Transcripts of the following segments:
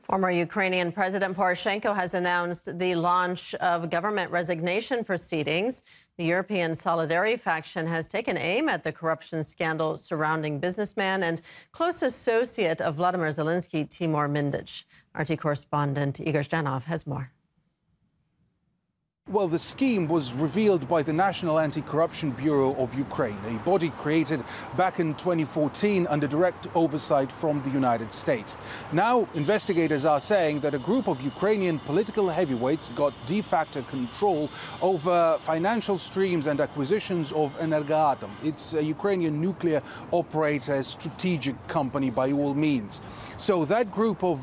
Former Ukrainian President Poroshenko has announced the launch of government resignation proceedings. The European Solidarity faction has taken aim at the corruption scandal surrounding businessman and close associate of Vladimir Zelensky, Timur Mindich. RT correspondent Igor Zhdanov has more. Well, the scheme was revealed by the National Anti-Corruption Bureau of Ukraine, a body created back in 2014 under direct oversight from the United States. Now, investigators are saying that a group of Ukrainian political heavyweights got de facto control over financial streams and acquisitions of Energoatom. It's a Ukrainian nuclear operator, a strategic company by all means. So that group of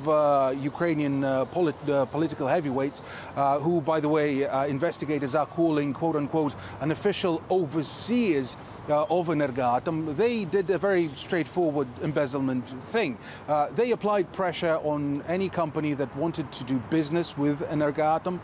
Ukrainian political heavyweights, who, by the way, investigators are calling, quote-unquote, an official overseers of Energoatom, they did a very straightforward embezzlement thing. They applied pressure on any company that wanted to do business with Energoatom.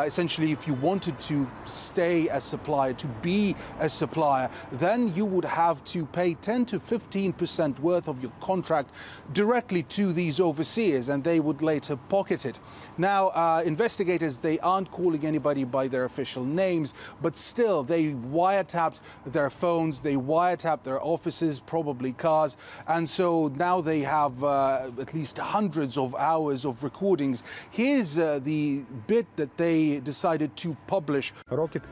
Essentially, if you wanted to stay a supplier, to be a supplier, then you would have to pay 10 to 15% worth of your contract directly to these overseers, and they would later pocket it. Now, investigators, they aren't calling anybody by their official names, but still, they wiretapped their phones, they wiretapped their offices, probably cars, and so now they have at least hundreds of hours of recordings. Here's the bit that they decided to publish.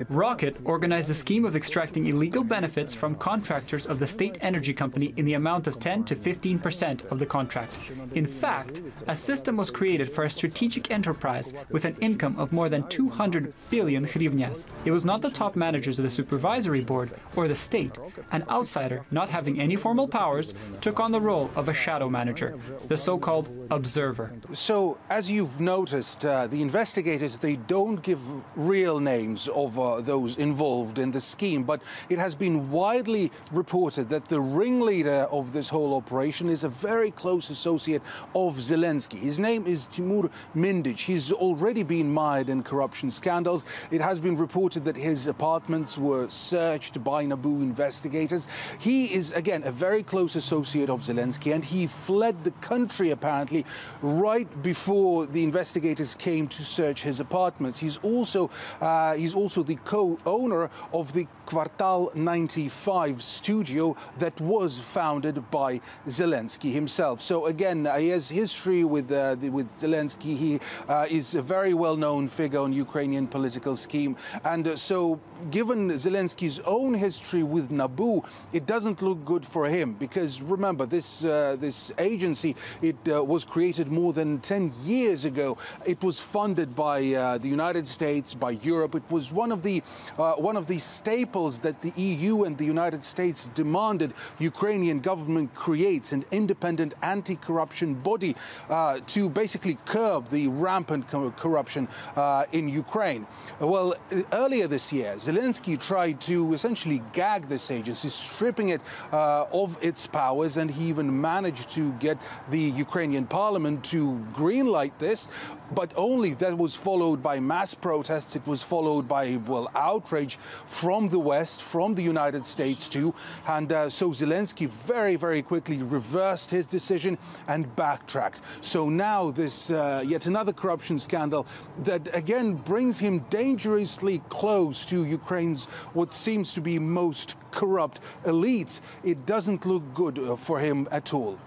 Rocket organized a scheme of extracting illegal benefits from contractors of the state energy company in the amount of 10 to 15% of the contract. In fact, a system was created for a strategic enterprise with an income of more than 200 billion hryvnias. It was not the top managers of the supervisory board or the state. An outsider, not having any formal powers, took on the role of a shadow manager, the so-called observer. So, as you've noticed, the investigators, they don't give real names of those involved in the scheme, but it has been widely reported that the ringleader of this whole operation is a very close associate of Zelensky. His name is Timur Mindich. He's already been mired in corruption scandals. It has been reported that his apartments were searched by NABU investigators. He is, again, a very close associate of Zelensky, and he fled the country, apparently, right before the investigators came to search his apartments. He's also the co-owner of the Kvartal 95 studio that was founded by Zelensky himself. So again, he has history with Zelensky. He is a very well-known figure on Ukrainian political scheme. And so given Zelensky's own history with NABU, it doesn't look good for him, because remember, this agency, it was created more than 10 years ago. It was funded by the United States, by Europe. It was one of the staples that the EU and the United States demanded Ukrainian government creates an independent anti-corruption body to basically curb the rampant corruption in Ukraine. Well, earlier this year, Zelensky tried to essentially gag this agency, stripping it of its powers, and he even managed to get the Ukrainian parliament to greenlight this, but only that was followed by mass protests. It was followed by, well, outrage from the West, from the United States too, and so Zelensky very, very quickly reversed his decision and backtracked. So now this yet another corruption scandal that again brings him dangerously close to Ukraine's what seems to be most corrupt elites. It doesn't look good for him at all.